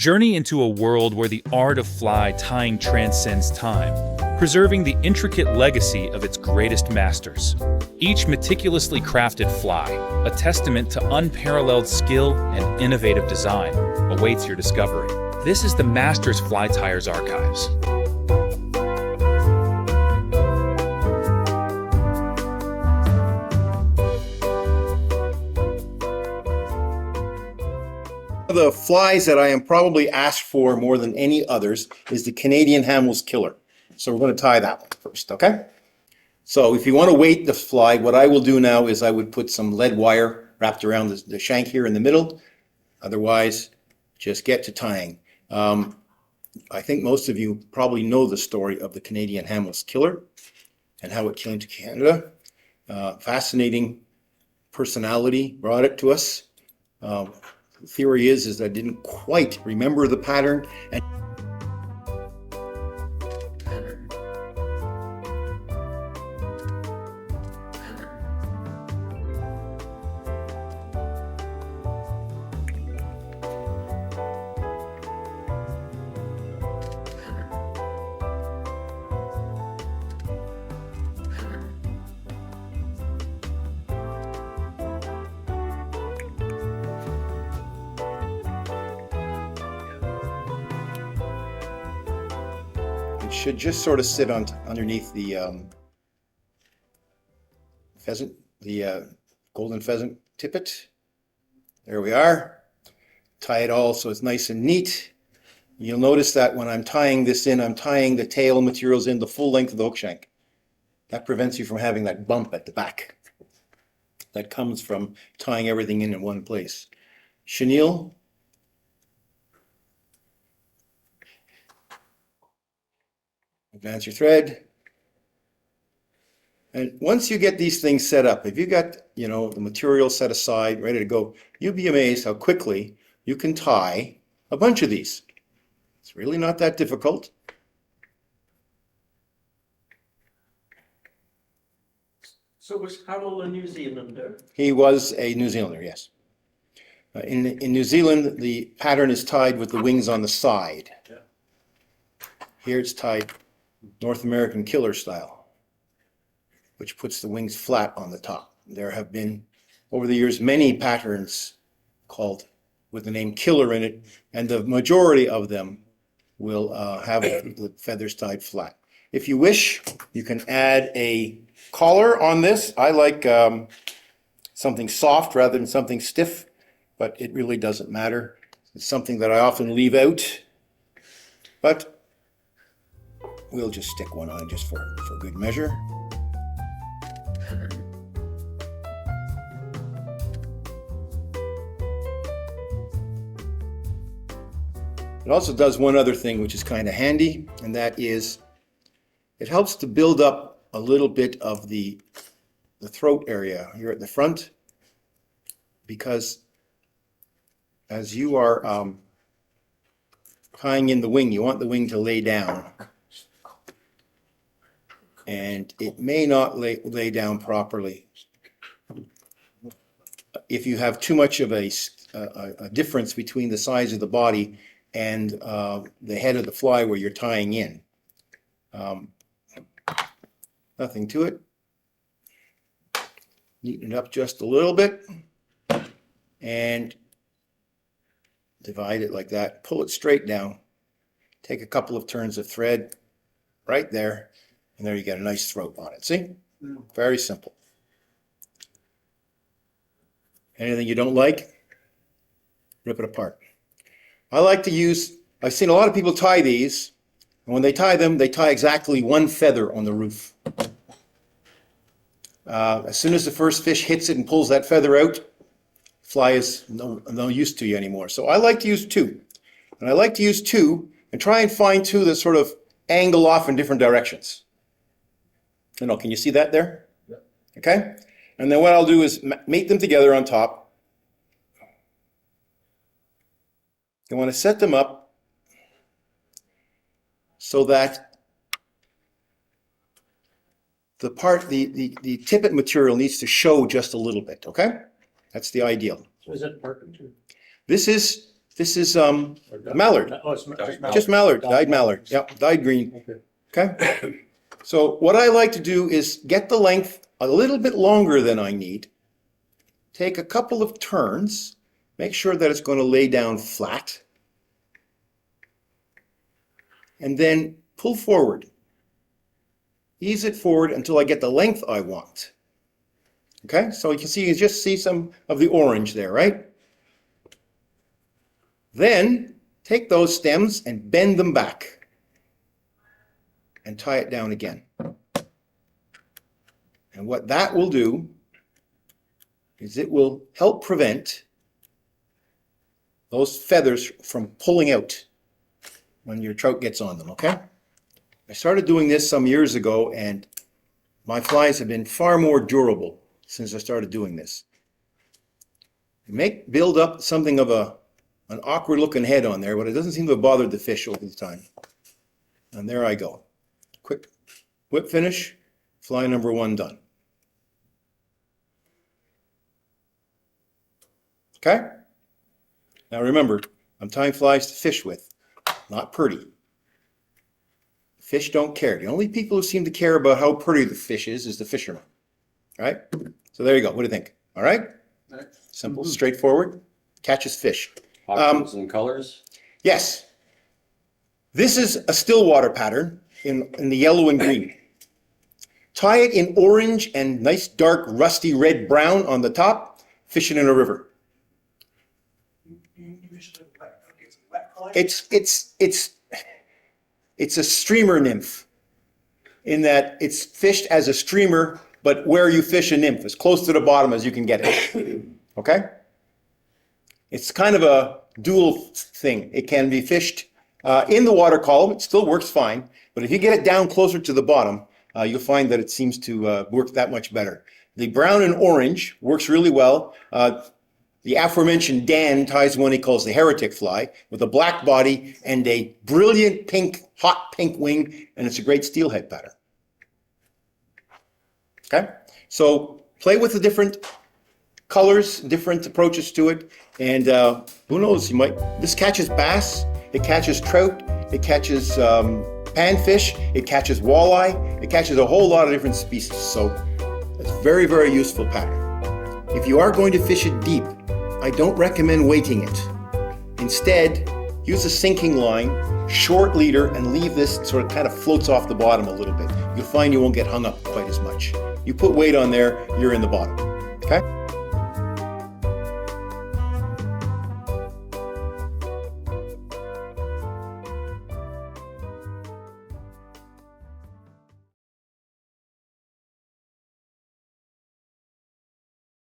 Journey into a world where the art of fly tying transcends time, preserving the intricate legacy of its greatest masters. Each meticulously crafted fly, a testament to unparalleled skill and innovative design, awaits your discovery. This is the Masters Fly Tyers Archives. One of the flies that I am probably asked for more than any others is the Canadian Hammill's Killer. So we're going to tie that one first, okay? So if you want to weight the fly, what I will do now is I would put some lead wire wrapped around the shank here in the middle. Otherwise, just get to tying. I think most of you probably know the story of the Canadian Hammill's Killer and how it came to Canada. Fascinating personality brought it to us. The theory is I didn't quite remember the pattern. And should just sort of sit on underneath the pheasant, the golden pheasant tippet. There we are. Tie it all so it's nice and neat. You'll notice that when I'm tying this in, I'm tying the tail materials in the full length of the hook shank. That prevents you from having that bump at the back. That comes from tying everything in one place. Chenille. Advance your thread. And once you get these things set up, if you got, the material set aside, ready to go, you'll be amazed how quickly you can tie a bunch of these. It's really not that difficult. So was Hammill a New Zealander? He was a New Zealander, yes. In New Zealand, the pattern is tied with the wings on the side. Yeah. Here it's tied North American killer style, which puts the wings flat on the top. There have been, over the years, many patterns called with the name killer in it, and the majority of them will have the feathers tied flat. If you wish, you can add a collar on this. I like something soft rather than something stiff, but it really doesn't matter. It's something that I often leave out, but we'll just stick one on just for good measure. It also does one other thing which is kind of handy, and that is it helps to build up a little bit of the throat area here at the front, because as you are tying in the wing, you want the wing to lay down. And it may not lay down properly. If you have too much of a difference between the size of the body and the head of the fly where you're tying in. Nothing to it. Neaten it up just a little bit and divide it like that. Pull it straight down. Take a couple of turns of thread right there. And there you get a nice throat on it. See? Very simple. Anything you don't like, rip it apart. I've seen a lot of people tie these, and when they tie them, they tie exactly one feather on the roof. As soon as the first fish hits it and pulls that feather out, fly is no use to you anymore. So I like to use two. And I like to use two and try and find two that sort of angle off in different directions. Can you see that there? Yeah. Okay? And then what I'll do is mate them together on top. You want to set them up so that the tippet material needs to show just a little bit, okay? That's the ideal. So is that perfect? This is This is mallard, Oh, it's just just mallard, dyed mallard, yep, dyed green, Okay. okay? So what I like to do is get the length a little bit longer than I need, take a couple of turns, make sure that it's going to lay down flat, and then pull forward. Ease it forward until I get the length I want. Okay, so you can see, you just see some of the orange there, right? Then take those stems and bend them back and tie it down again. And what that will do is it will help prevent those feathers from pulling out when your trout gets on them, okay? I started doing this some years ago, and my flies have been far more durable since I started doing this. Build up something of an awkward looking head on there, but it doesn't seem to have bothered the fish over the time. And there I go. Quick whip finish, fly number 1 done. Okay? Now remember, I'm tying flies to fish with, not pretty. Fish don't care. The only people who seem to care about how pretty the fish is the fishermen. All right? So there you go. What do you think? All right? Simple, straightforward. Catches fish. Options and colors? Yes. This is a Stillwater pattern in the yellow and green. Tie it in orange and nice dark rusty red brown on the top. Fish it in a river. It's a streamer nymph in that it's fished as a streamer, but where you fish a nymph, as close to the bottom as you can get it. Okay? It's kind of a dual thing. It can be fished in the water column. It still works fine, but if you get it down closer to the bottom, you'll find that it seems to work that much better. The brown and orange works really well. The aforementioned Dan ties one he calls the heretic fly with a black body and a brilliant pink, hot pink wing, and it's a great steelhead pattern. Okay? So play with the different colors, different approaches to it, and who knows, this catches bass, it catches trout, it catches panfish, it catches walleye, it catches a whole lot of different species. So it's a very, very useful pattern. If you are going to fish it deep, I don't recommend weighting it. Instead, use a sinking line, short leader, and leave this sort of kind of floats off the bottom a little bit. You'll find you won't get hung up quite as much. You put weight on there, you're in the bottom.